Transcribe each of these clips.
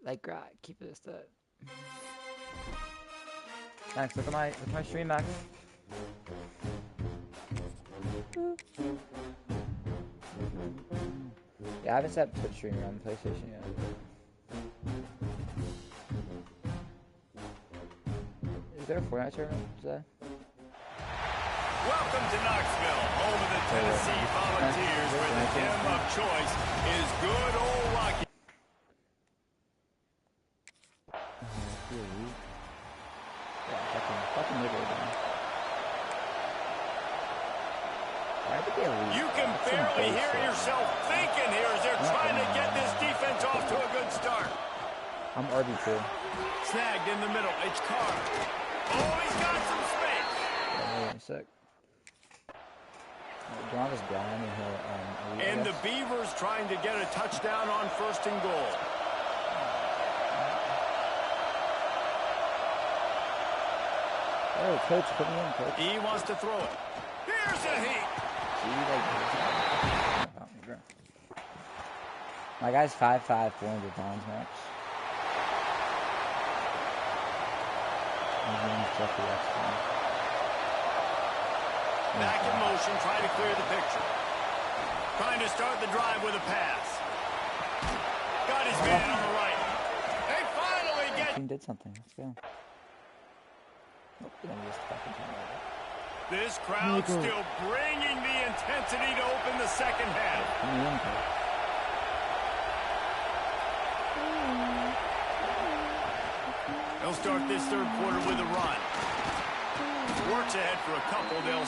Like, keep this to. Max, look at my stream, Max. Yeah, I haven't set Twitch streamer on the PlayStation yet. Is there a Fortnite tournament today? Welcome to Knoxville, home of the Tennessee Volunteers, where the gem of choice is good old Rocky. You can barely hear yourself thinking here as they're trying to get this defense off to a good start. I'm RB2. Snagged in the middle. It's Carr. Oh, he's got some space. Wait a sec. John is grinding here. And the Beavers trying to get a touchdown on 1st and goal. Oh, coach, put me in, coach. He wants to throw it. Here's a heat. My guy's 5'5", 400 pounds, Max. His name's Jeffrey Epstein. Back in motion, trying to clear the picture. Trying to start the drive with a pass. Got his man on the right. They finally get... Team did something. Let's go. Nope, they didn't just fucking turn it over. This crowd still bringing the intensity to open the second half. They'll start this third quarter with a run. Works ahead for a couple. They'll...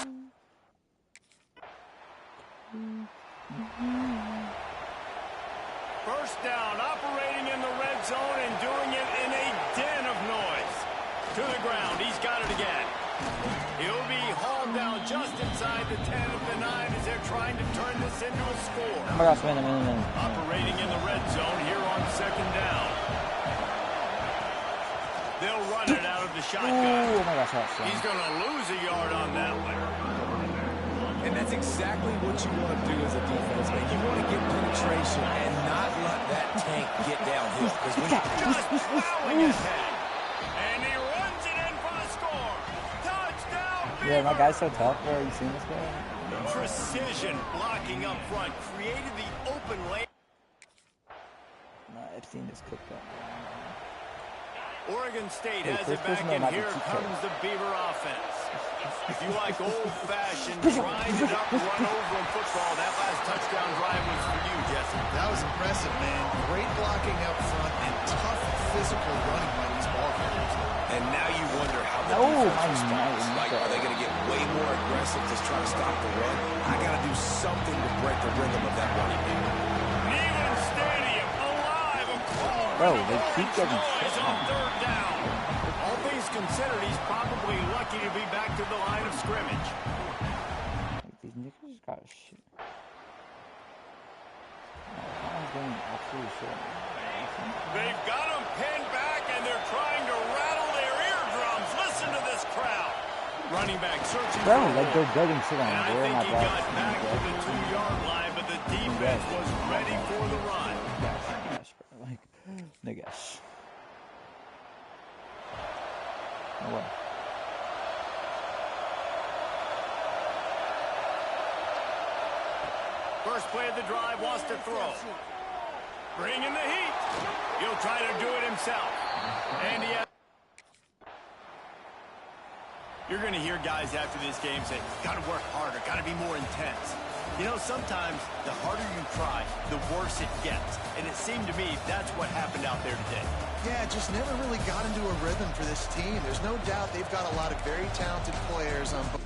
First down, operating in the red zone and doing it in a den of noise. To the ground, he's got it again. He'll be hauled down just inside the 10 of the 9 as they're trying to turn this into a score. Oh my gosh, man. Operating in the red zone here on 2nd down. They'll run it out of the shotgun. Oh my gosh, that's He's going to lose a yard on that one. And that's exactly what you want to do as a defense, man. You want to get penetration and not let that tank get downhill. Because when just plowing ahead. And he runs it in for the score. Touchdown, Beavers! Yeah, my guy's so tough, bro. You seen this guy? Precision blocking up front created the open lane. Nah, Epstein just cooked that. Oregon State has it back, and here comes the Beaver offense. If you like old-fashioned, grind it up, run over in football, that last touchdown drive was for you, Jesse. That was impressive, man. Great blocking up front and tough physical running by these ball carriers. And now you wonder how the defense responds. Like, are they going to get way more aggressive to try to stop the run? I got to do something to break the rhythm of that running game. Neyland Stadium alive, a call. Bro, they keep getting shit on 3rd down. All things considered, he's probably lucky to be back to the line of scrimmage. Like, these niggas just got shit. Doing absolute shit. They've got him pinned back, and they're trying to rattle their eardrums. Listen to this crowd. Running back searching. Bro, like they're building shit on. And I think he got back to the 2-yard line, but the defense was ready for the run. Gosh, bro. Like, niggas. No way. First play of the drive, wants to throw. Bring in the heat. He'll try to do it himself. And he has... You're going to hear guys after this game say, got to work harder, got to be more intense. You know, sometimes the harder you try, the worse it gets. And it seemed to me that's what happened out there today. Yeah, just never really got into a rhythm for this team. There's no doubt they've got a lot of very talented players on both.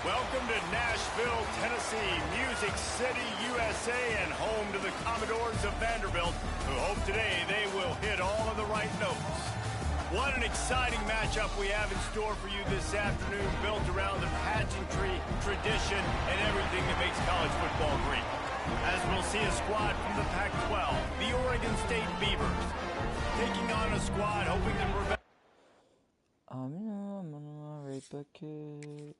Welcome to Nashville, Tennessee, Music City, USA, and home to the Commodores of Vanderbilt, who hope today they will hit all of the right notes. What an exciting matchup we have in store for you this afternoon, built around the pageantry, tradition, and everything that makes college football great. As we'll see a squad from the Pac-12, the Oregon State Beavers, taking on a squad hoping to prevent... I'm gonna rape a kid.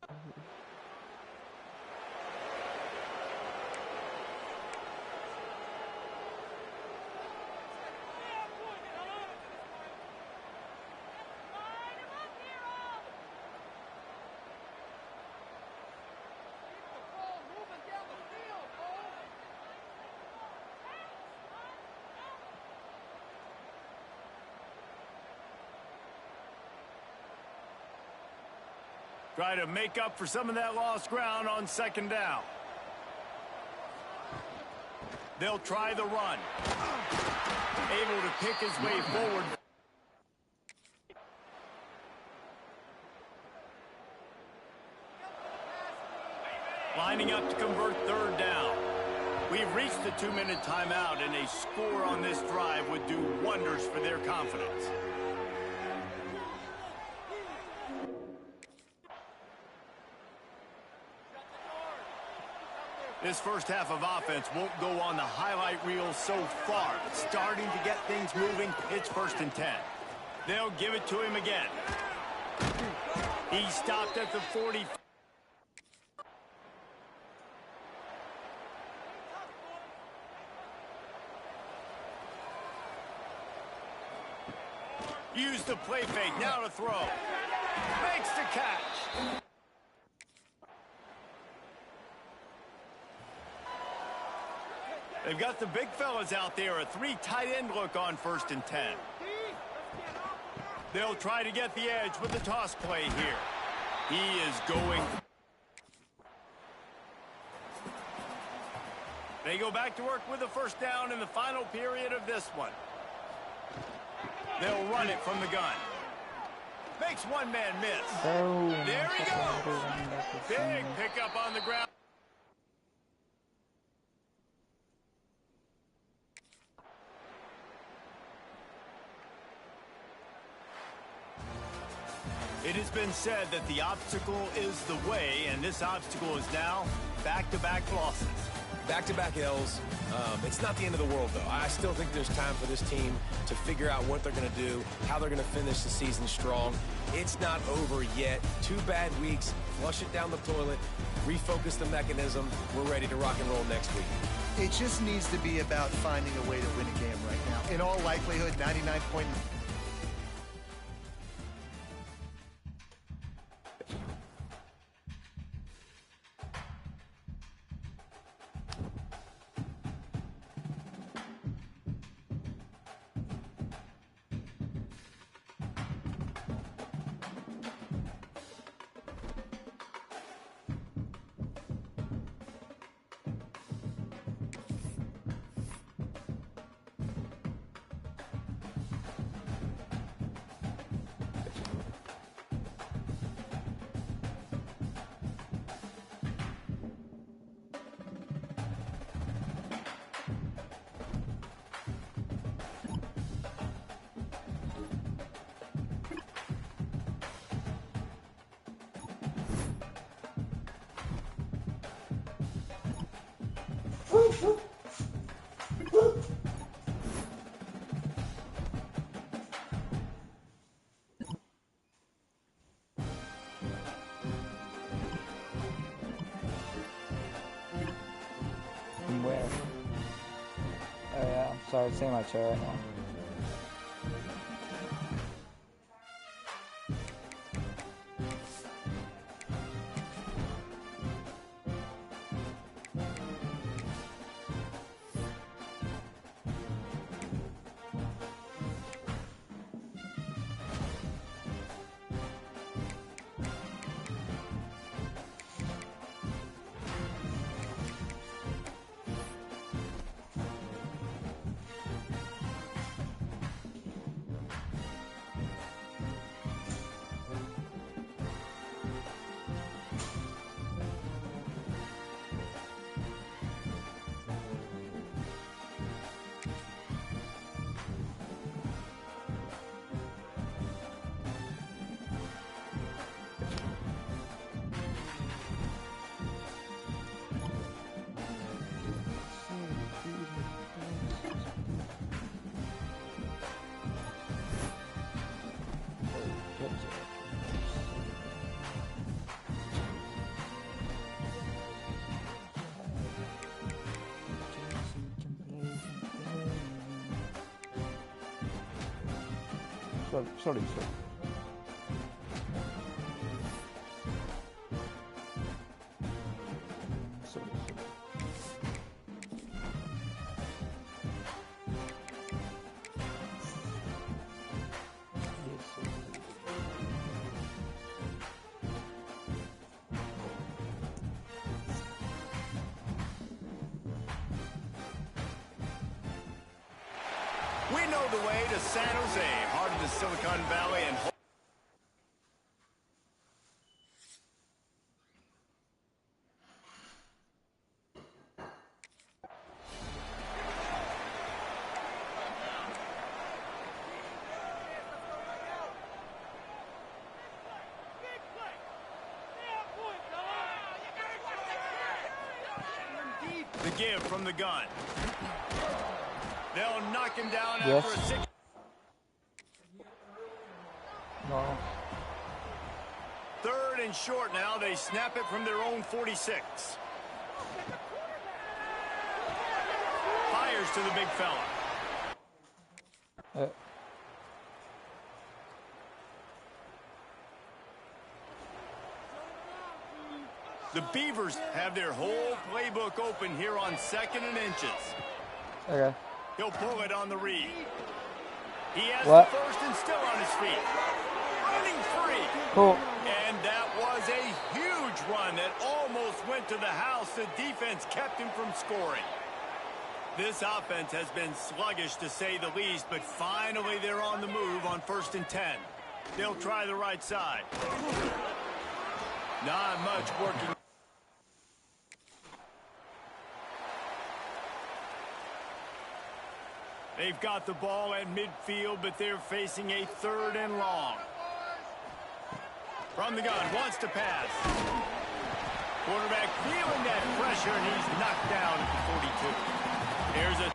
Try to make up for some of that lost ground on second down. They'll try the run. Able to pick his way forward. Lining up to convert third down. We've reached the 2-minute timeout, and a score on this drive would do wonders for their confidence. This first half of offense won't go on the highlight reel so far. It's starting to get things moving. It's 1st and 10. They'll give it to him again. He stopped at the 40. Use the play fake. Now to throw. Makes the catch. They've got the big fellas out there, a 3 tight end look on 1st and 10. They'll try to get the edge with the toss play here. He is going. They go back to work with the first down in the final period of this one. They'll run it from the gun. Makes one man miss. Boom. There he goes. Big pickup on the ground. It has been said that the obstacle is the way, and this obstacle is now back-to-back losses. Back-to-back L's. It's not the end of the world, though. I still think there's time for this team to figure out what they're going to do, how they're going to finish the season strong. It's not over yet. 2 bad weeks. Flush it down the toilet. Refocus the mechanism. We're ready to rock and roll next week. It just needs to be about finding a way to win a game right now. In all likelihood, 99.9. Where? Oh yeah, I'm sorry, sitting in my chair right now. Sorry. We know the way to San Jose, heart of the Silicon Valley, and the give from the gun. They'll knock him down after a 6. No. 3rd and short now. They snap it from their own 46. Fires to the big fella. The Beavers have their whole playbook open here on 2nd and inches. Okay. He'll pull it on the read. He has What? the first and still on his feet. Running free. Cool. And that was a huge run that almost went to the house. The defense kept him from scoring. This offense has been sluggish to say the least, but finally they're on the move on 1st and 10. They'll try the right side. Not much working. They've got the ball at midfield, but they're facing a 3rd and long. From the gun, wants to pass. Quarterback feeling that pressure, and he's knocked down at the 42. Here's a...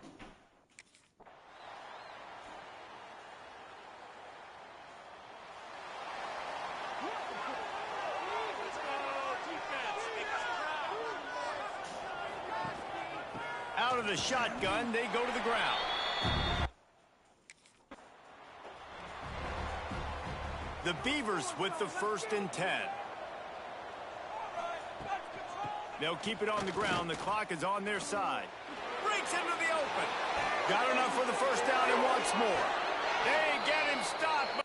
Out of the shotgun, they go to the ground. The Beavers with the 1st and 10. They'll keep it on the ground. The clock is on their side. Breaks into the open. Got enough for the first down and wants more. They get him stopped.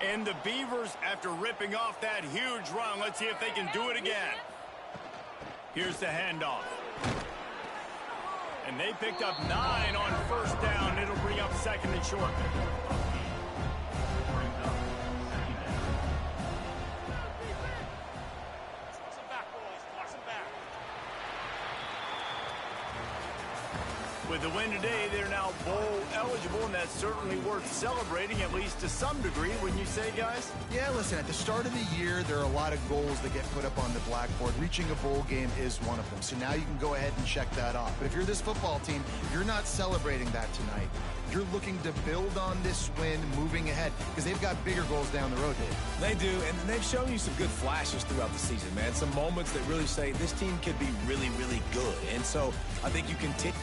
And the Beavers, after ripping off that huge run, let's see if they can do it again. Here's the handoff. And they picked up 9 on 1st down. It'll bring up 2nd and short. With the win today, they're now bowl eligible, and that's certainly worth celebrating, at least to some degree, wouldn't you say, guys? Yeah, listen, at the start of the year, there are a lot of goals that get put up on the blackboard. Reaching a bowl game is one of them. So now you can go ahead and check that off. But if you're this football team, you're not celebrating that tonight. You're looking to build on this win moving ahead because they've got bigger goals down the road, Dave. They do, and they've shown you some good flashes throughout the season, man. Some moments that really say this team could be really, really good. And so I think you continue.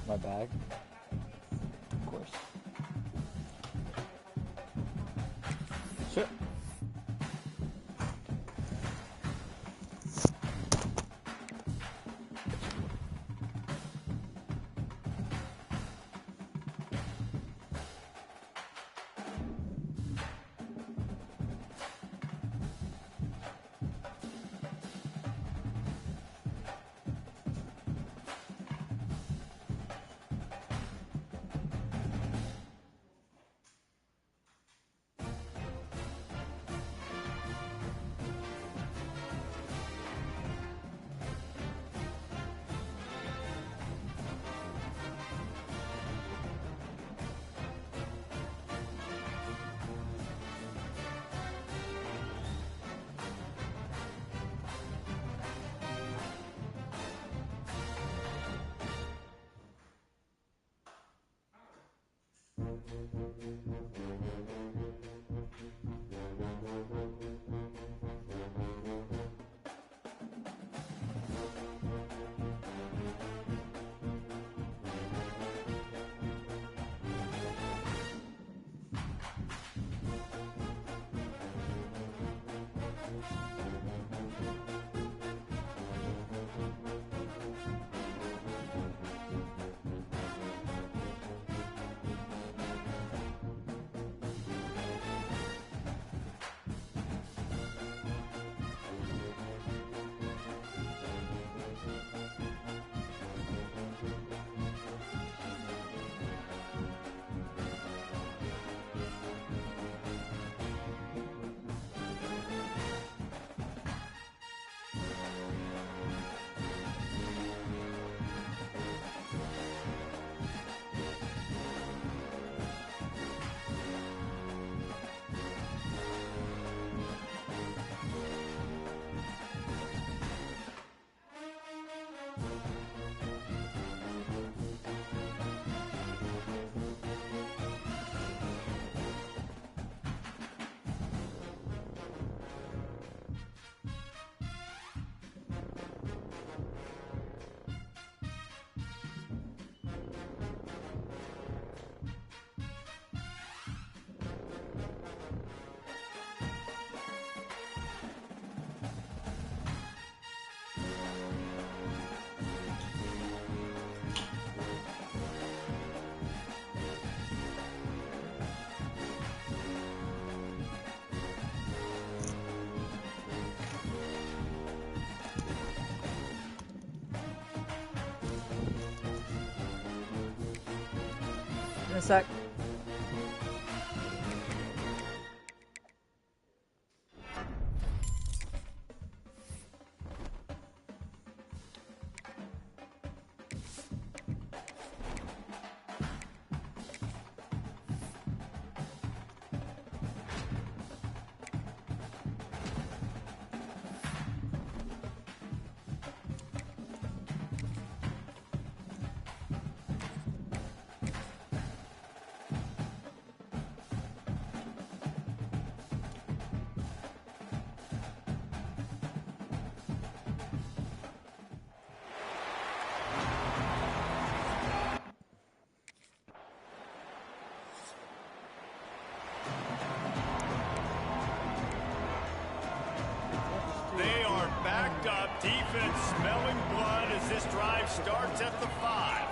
My bag. Of course. Sure. In a sec. They are backed up, defense smelling blood as this drive starts at the 5.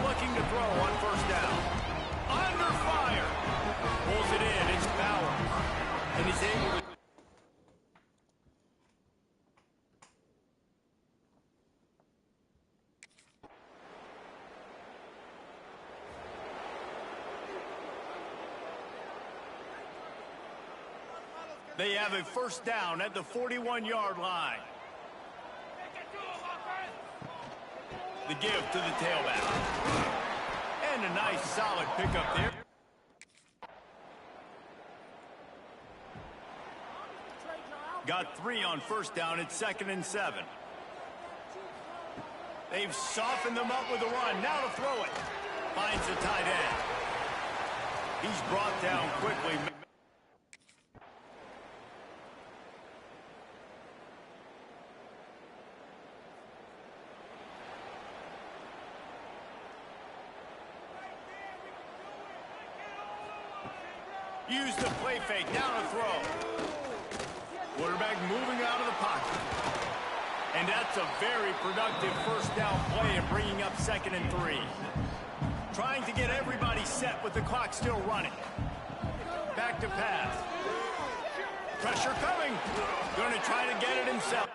Looking to throw on first down. Under fire. Pulls it in. It's Bowers. And he's able to... They have a first down at the 41-yard line. The give to the tailback. And a nice solid pickup there. Got 3 on first down at 2nd and 7. They've softened them up with a run. Now to throw it. Finds the tight end. He's brought down quickly. Use the play fake, down to throw. Quarterback moving out of the pocket. And that's a very productive first down play and bringing up 2nd and 3. Trying to get everybody set with the clock still running. Back to pass. Pressure coming. Going to try to get it himself.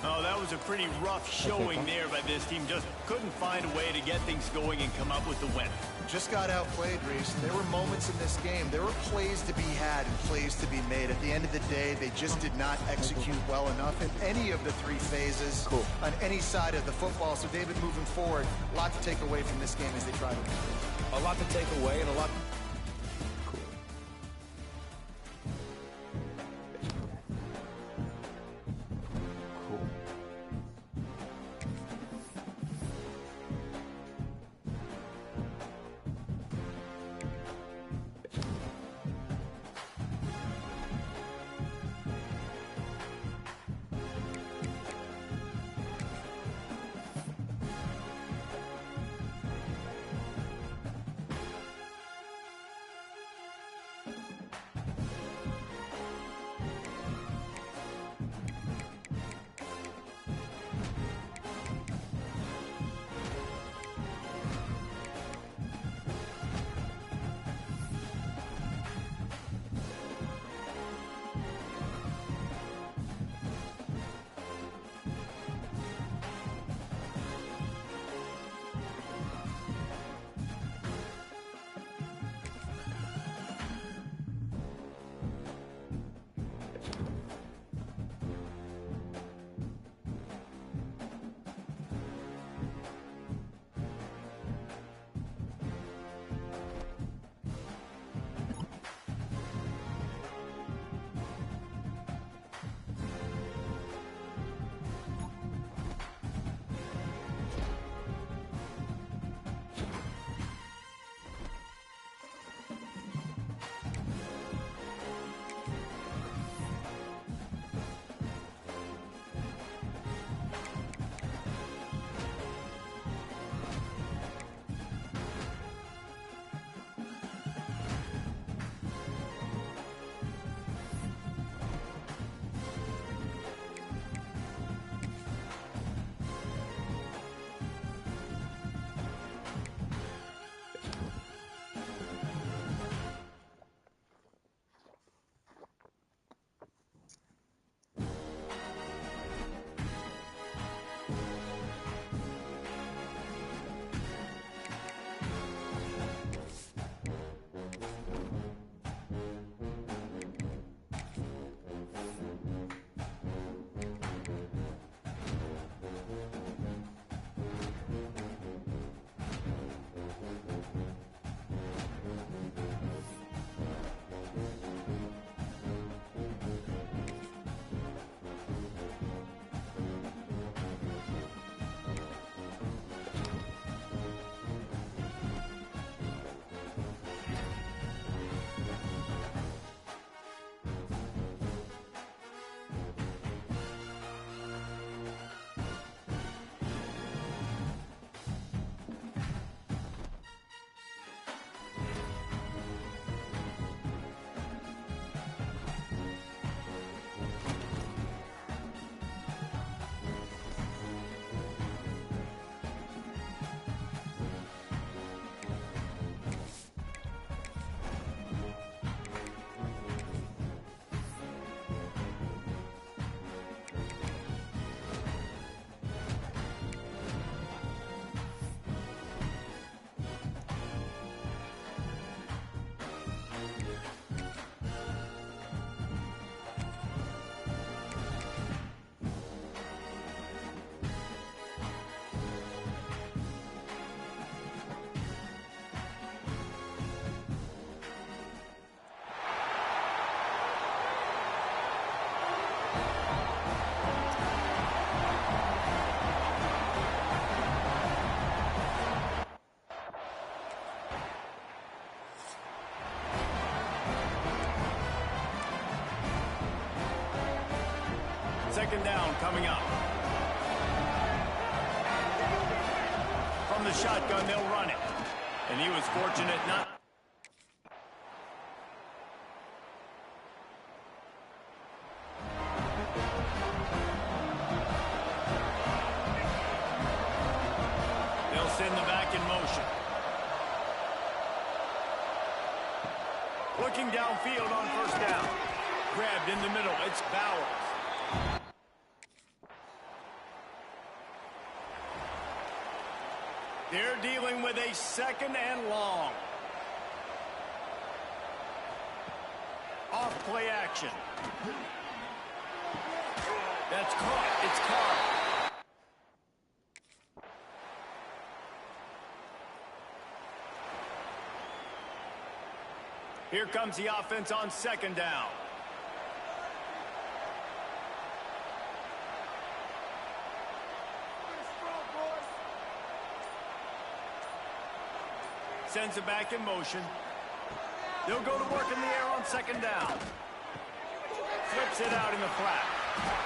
Oh, that was a pretty rough showing there by this team. Just couldn't find a way to get things going and come up with the win. Just got outplayed, Reese. There were moments in this game. There were plays to be had and plays to be made. At the end of the day, they just did not execute well enough in any of the 3 phases on any side of the football. So, David, moving forward, a lot to take away from this game as they try to win. A lot to take away and a lot... coming up. From the shotgun, they'll run it. And he was fortunate not... They'll send the back in motion. Looking downfield on first down. Grabbed in the middle. It's Bowers. They're dealing with a second and long. Off play action. That's caught. It's caught. Here comes the offense on second down. Sends it back in motion. They'll go to work in the air on second down. Flips it out in the flat.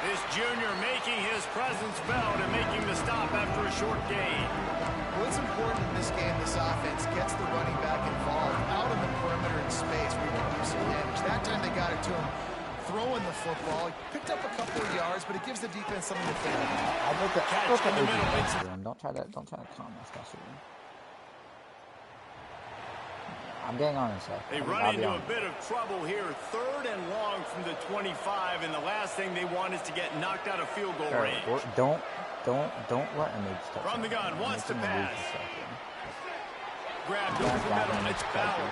This junior making his presence felt and making the stop after a short gain. What's important in this game, this offense gets the running back involved out in the perimeter in space where you can do some damage. That time they got it to him throwing the football. He picked up a couple of yards, but it gives the defense something to think about. Catch in the middle. Don't try to calm us, special. I'm getting on this. They run into a bit of trouble here. Third and long from the 25, and the last thing they want is to get knocked out of field goal range. Don't let him make stuff. From the gun, wants to pass. Grabbed over the middle. It's Bowers.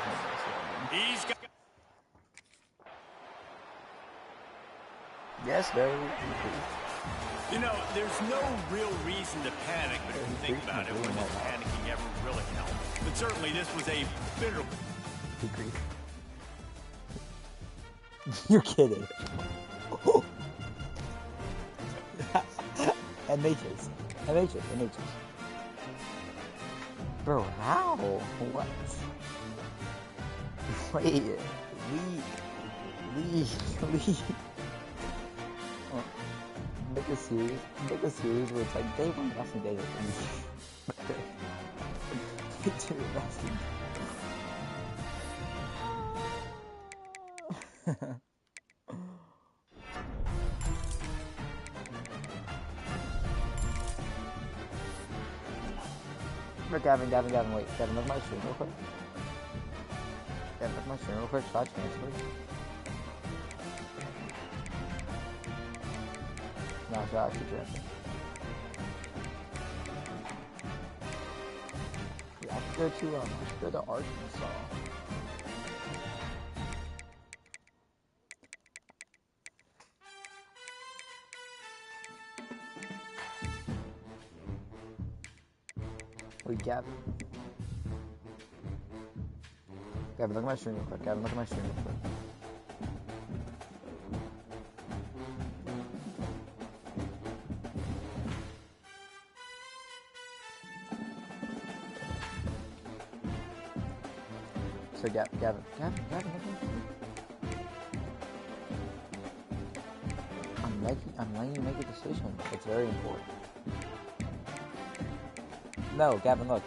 He's got... Yes, very. You know, there's no real reason to panic, but if you think about it, when does panicking ever really help? But certainly this was a bitter... You're kidding. MHs. Bro, how? What? Wait. Lee. Make a series where it's like Dave on Wrestling Day. Gavin, wait. Gavin, look at my stream real quick. Shot chance, please. No, shot, keep your answer. Yeah, I should go to Arkansas. Wait, Gavin, look at my stream real quick. So Gavin, I'm letting you make a decision. It's very important. No, Gavin, look.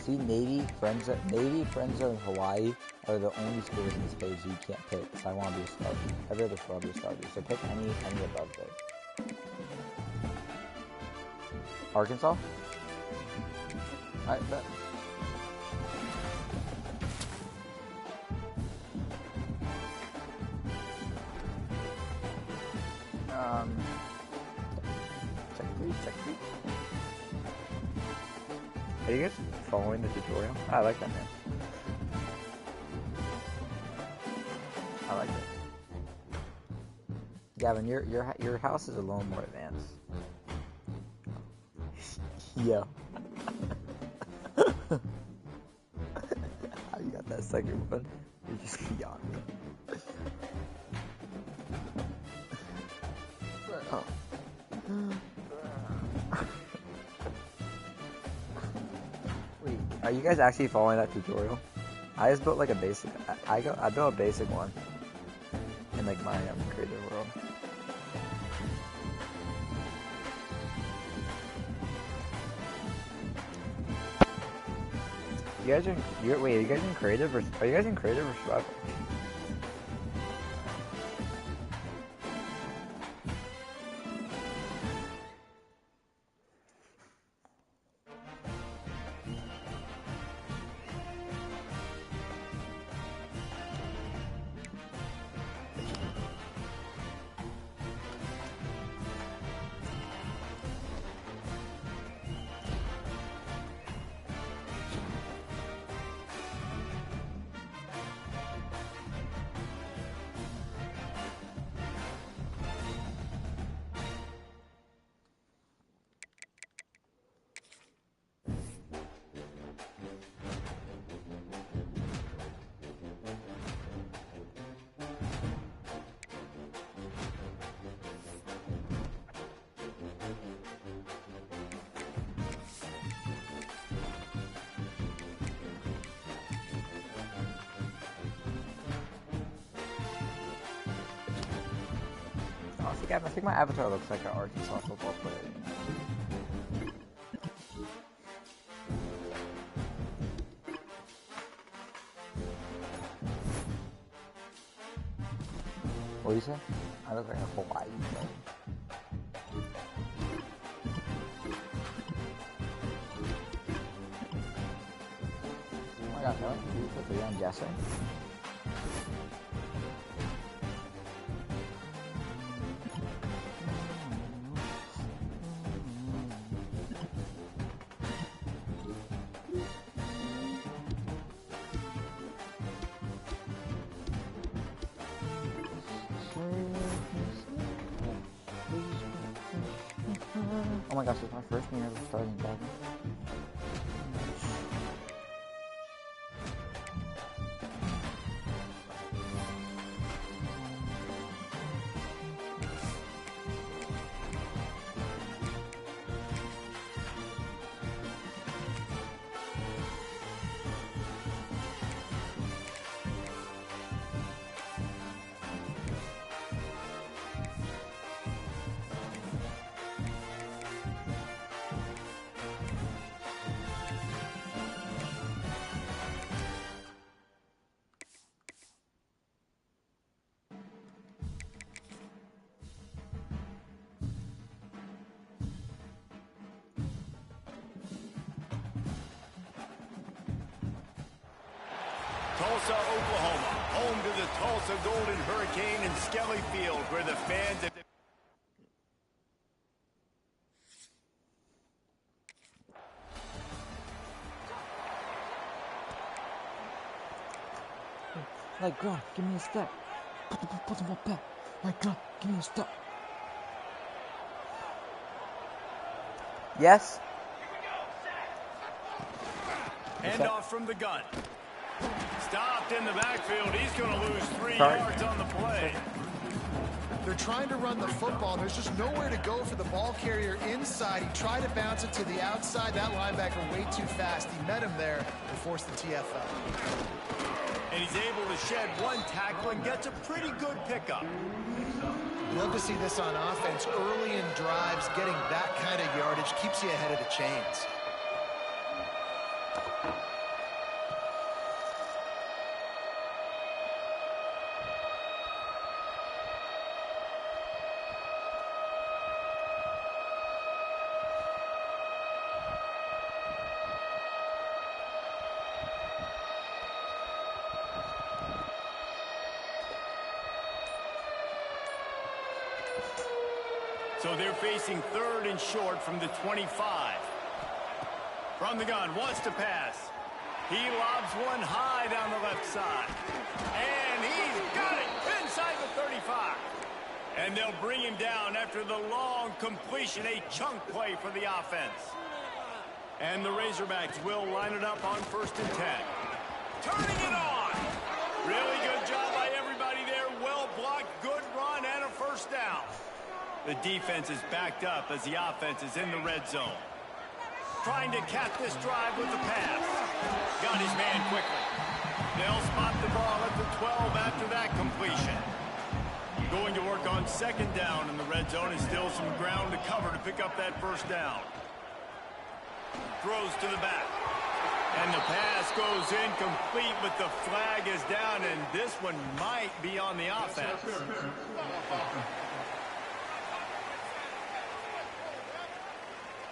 See, Navy, Friend Zone, Hawaii are the only schools in this page you can't pick. So I want to be a starter. Every other school will be a starter. So pick any above there. Arkansas? Alright, bet. Check three. Are you guys following the tutorial? I like that, man. I like it. Gavin, your house is a little more advanced. Yeah. How you got that second one? You're just beyond me. Oh. Wait, are you guys actually following that tutorial? I just built like a basic. I built a basic one in like my creative world. You guys are wait, are you guys in creative or are you guys in creative or survival? I think my avatar looks like an Arkansas football player. What do you say? I look like a Hawaii player. Oh my gosh, I like 2 for 3 on guessing. Oh my gosh, it's my first year ever starting back. Tulsa, Oklahoma, home to the Tulsa Golden Hurricane in Skelly Field, where the fans have... Like, girl, give me a step. Put them up back. Like, girl, give me a step. Yes? Handoff from the gun. Stopped in the backfield. He's going to lose 3 yards on the play. They're trying to run the football. There's just nowhere to go for the ball carrier inside. He tried to bounce it to the outside. That linebacker way too fast. He met him there and forced the TFL. And he's able to shed 1 tackle and gets a pretty good pickup. Love to see this on offense. Early in drives, getting that kind of yardage keeps you ahead of the chains. So they're facing 3rd and short from the 25. From the gun, wants to pass. He lobs one high down the left side. And he's got it inside the 35. And they'll bring him down after the long completion, a chunk play for the offense. And the Razorbacks will line it up on 1st and 10. Turning it on. Really good job by everybody there. Well blocked, good run, and a 1st down. The defense is backed up as the offense is in the red zone. Trying to cap this drive with the pass. Got his man quickly. They'll spot the ball at the 12 after that completion. Going to work on 2nd down in the red zone, and still some ground to cover to pick up that 1st down. Throws to the back. And the pass goes incomplete, but the flag is down, and this one might be on the offense.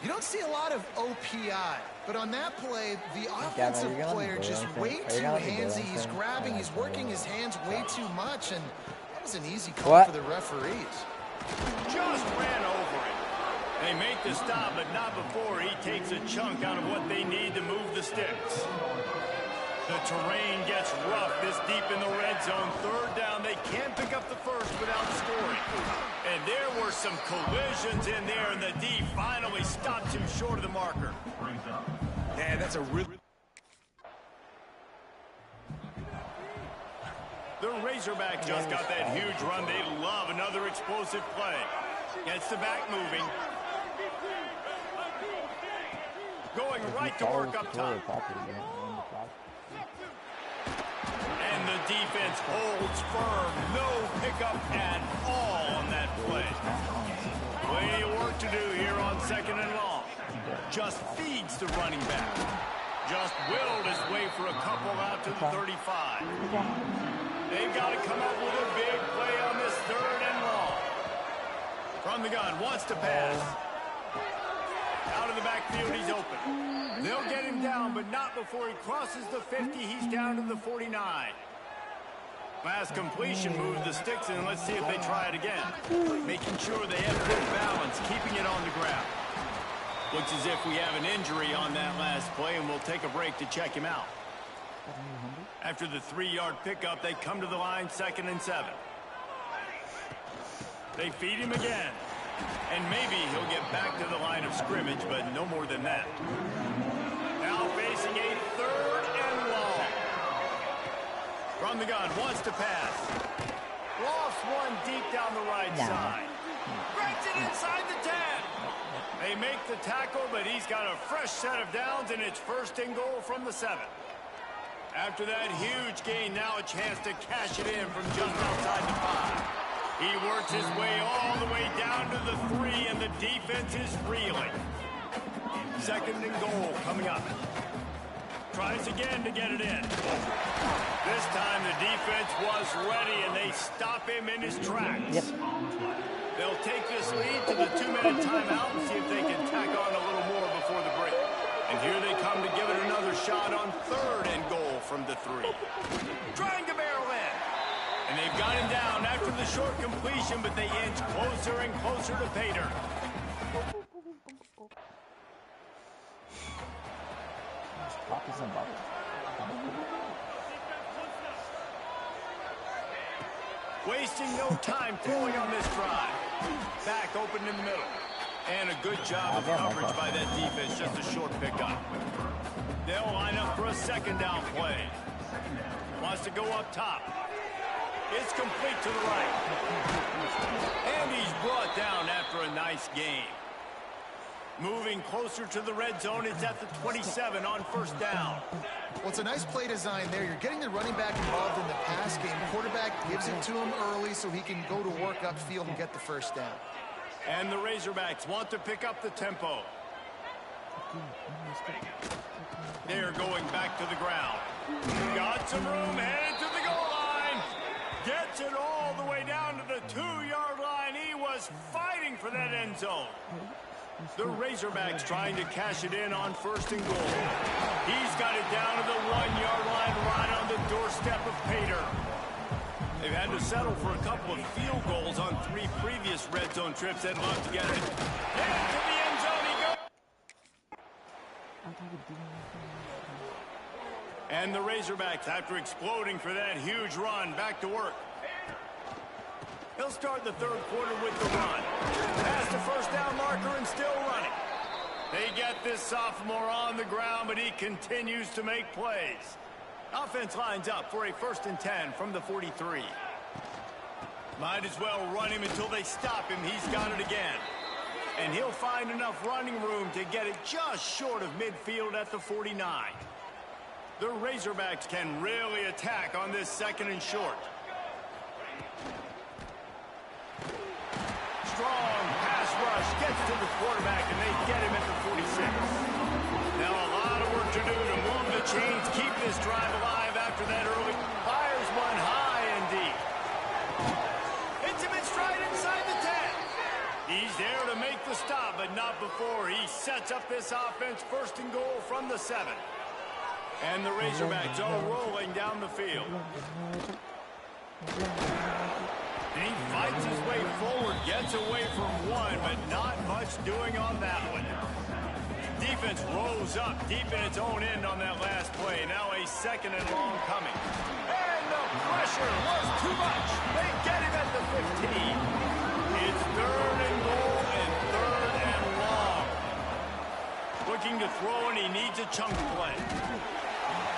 You don't see a lot of OPI, but on that play, the offensive player just way too handsy. He's grabbing, he's working his hands way too much, and that was an easy call for the referees. Just ran over it. They make the stop, but not before he takes a chunk out of what they need to move the sticks. The terrain gets rough this deep in the red zone. Third down, they can't pick up the first without scoring. And there were some collisions in there, and the D finally stops him short of the marker. Man, that's a really... The Razorback just got that huge run. They love another explosive play. Gets the back moving. Going right to work up top. And the defense holds firm. No pickup at all on that play. Plenty of work to do here on 2nd and long. Just feeds the running back. Just willed his way for a couple out to the 35. They've got to come up with a big play on this 3rd and long. From the gun, wants to pass. Out of the backfield, he's open. They'll get him down, but not before he crosses the 50. He's down to the 49. Last completion moved the sticks, and let's see if they try it again. Making sure they have good balance, keeping it on the ground. Looks as if we have an injury on that last play, and we'll take a break to check him out. After the 3-yard pickup, they come to the line, 2nd and 7. They feed him again. And maybe he'll get back to the line of scrimmage, but no more than that. Now facing a 3rd and long. From the gun, wants to pass. Lofts one deep down the right side. Breaks it inside the 10. They make the tackle, but he's got a fresh set of downs, and it's 1st and goal from the 7. After that huge gain, now a chance to cash it in from just outside the 5. He works his way all the way down to the 3, and the defense is reeling. 2nd and goal coming up. Tries again to get it in. This time the defense was ready, and they stop him in his tracks. Yep. They'll take this lead to the 2-minute timeout and see if they can tack on a little more before the break. And here they come to give it another shot on 3rd and goal from the 3. Trying to barrel in. And they've got him down after the short completion, but they inch closer and closer to Pater. Wasting no time throwing on this drive. Back open in the middle. And a good job of coverage by that defense, just a short pickup. They'll line up for a 2nd down play. Wants to go up top. It's complete to the right. And he's brought down after a nice gain. Moving closer to the red zone, it's at the 27 on 1st down. Well, it's a nice play design there. You're getting the running back involved in the pass game. Quarterback gives it to him early so he can go to work upfield and get the 1st down. And the Razorbacks want to pick up the tempo. They're going back to the ground. Got some room, headed to the goal line. Gets it all the way down to the 2-yard line. He was fighting for that end zone. The Razorbacks trying to cash it in on 1st and goal. He's got it down to the 1-yard line, right on the doorstep of Pater. They've had to settle for a couple of field goals on 3 previous red zone trips. They'd love to get it. Into the end zone he goes. And the Razorbacks, after exploding for that huge run, back to work. He'll start the 3rd quarter with the run. Past the 1st down marker and still running. They get this sophomore on the ground, but he continues to make plays. Offense lines up for a 1st and 10 from the 43. Might as well run him until they stop him. He's got it again. And he'll find enough running room to get it just short of midfield at the 49. The Razorbacks can really attack on this 2nd and short. Strong pass rush gets to the quarterback, and they get him at the 46. Now a lot of work to do to move the sets up this offense first and goal from the 7. And the Razorbacks are rolling down the field. And he fights his way forward, gets away from one, but not much doing on that one. Defense rose up deep in its own end on that last play. Now a 2nd and long coming. And the pressure was too much. They get him at the 15. It's 3rd and goal and 3rd and long. Looking to throw, and he needs a chunk play.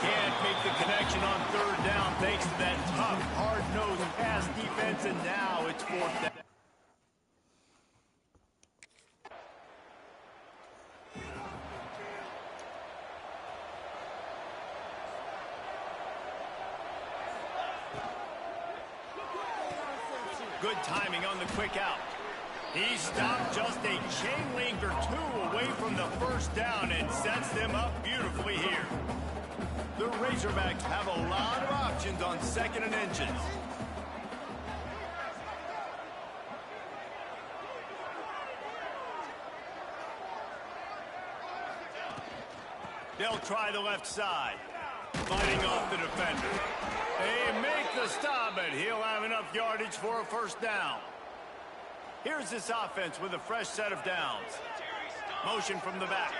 Can't make the connection on 3rd down thanks to that tough, hard-nosed pass defense, and now it's 4th down. Good timing on the quick out. He stopped just a chain link or 2 away from the 1st down and sets them up beautifully here. The Razorbacks have a lot of options on 2nd and inches. They'll try the left side. Fighting off the defender. They make the stop, but he'll have enough yardage for a 1st down. Here's this offense with a fresh set of downs. Motion from the back.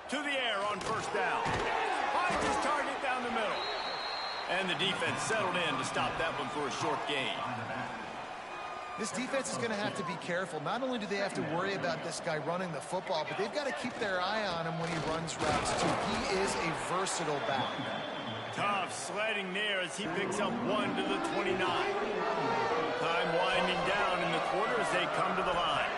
To the air on 1st down. Finds his target down the middle. And the defense settled in to stop that one for a short gain. This defense is going to have to be careful. Not only do they have to worry about this guy running the football, but they've got to keep their eye on him when he runs routes, too. He is a versatile back. Tough sledding there as he picks up 1 to the 29. Time winding down in the quarter as they come to the line.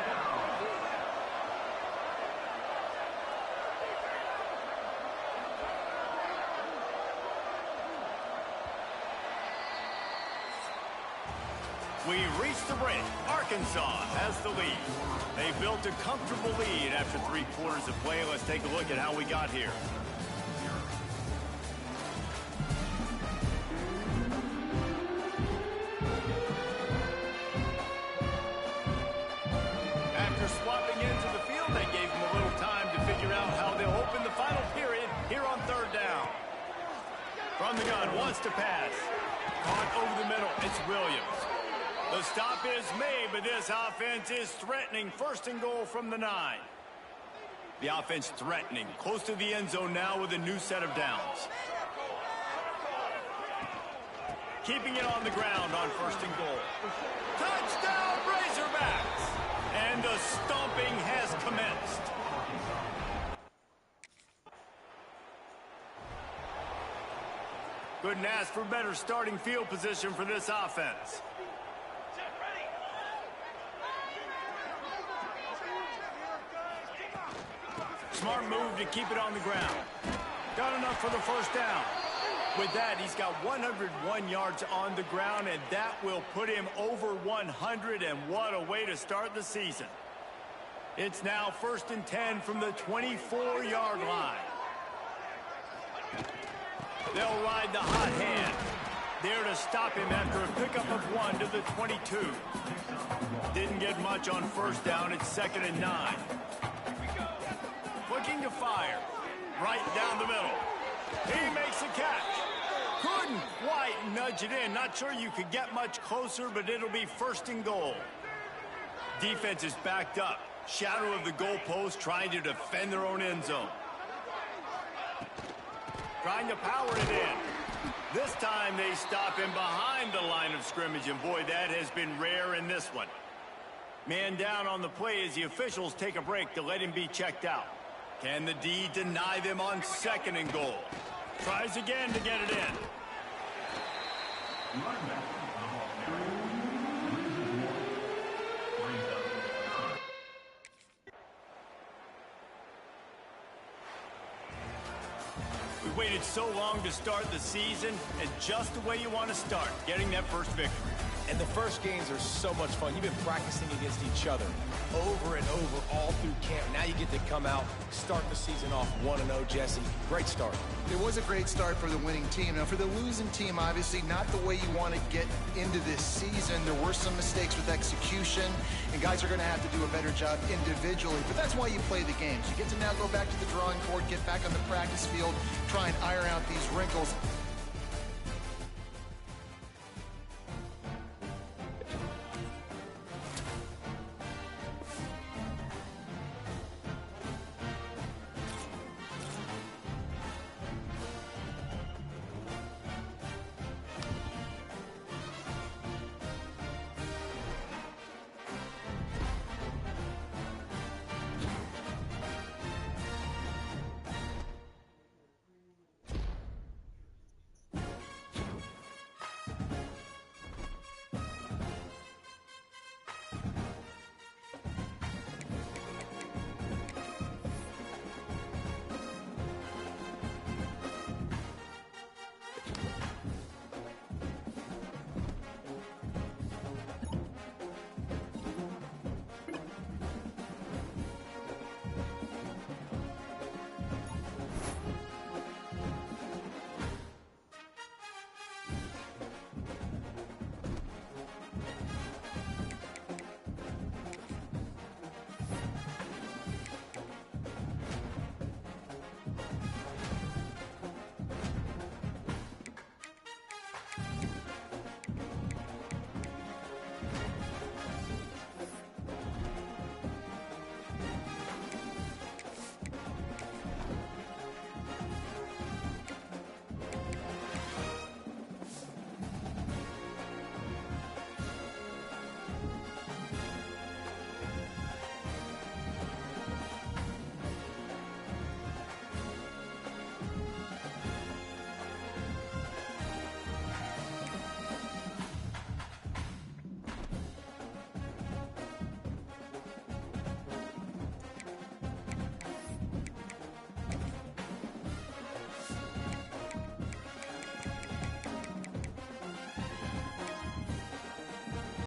We reach the break. Arkansas has the lead. They built a comfortable lead after 3 quarters of play. Let's take a look at how we got here. After swapping into the field, they gave them a little time to figure out how they'll open the final period here on 3rd down. From the gun, wants to pass. Caught over the middle. It's Williams. The stop is made, but this offense is threatening 1st and goal from the 9. The offense threatening, close to the end zone now with a new set of downs. Keeping it on the ground on 1st and goal. Touchdown, Razorbacks! And the stomping has commenced. Couldn't ask for better starting field position for this offense. Smart move to keep it on the ground. Got enough for the 1st down. With that, he's got 101 yards on the ground, and that will put him over 100, and what a way to start the season. It's now 1st and 10 from the 24-yard line. They'll ride the hot hand. There to stop him after a pickup of 1 to the 22. Didn't get much on 1st down. It's 2nd and 9. Looking to fire. Right down the middle. He makes a catch. Couldn't quite nudge it in. Not sure you could get much closer, but it'll be 1st and goal. Defense is backed up. Shadow of the goalpost, trying to defend their own end zone. Trying to power it in. This time they stop him behind the line of scrimmage, and boy, that has been rare in this one. Man down on the play as the officials take a break to let him be checked out. Can the D deny them on 2nd and goal? Tries again to get it in. We waited so long to start the season, and just the way you want to start, getting that first victory. And the first games are so much fun. You've been practicing against each other over and over all through camp. Now you get to come out, start the season off 1-0, Jesse. Great start. It was a great start for the winning team. Now, for the losing team, obviously not the way you want to get into this season. There were some mistakes with execution, and guys are going to have to do a better job individually. But that's why you play the games. You get to now go back to the drawing board, get back on the practice field, try and iron out these wrinkles.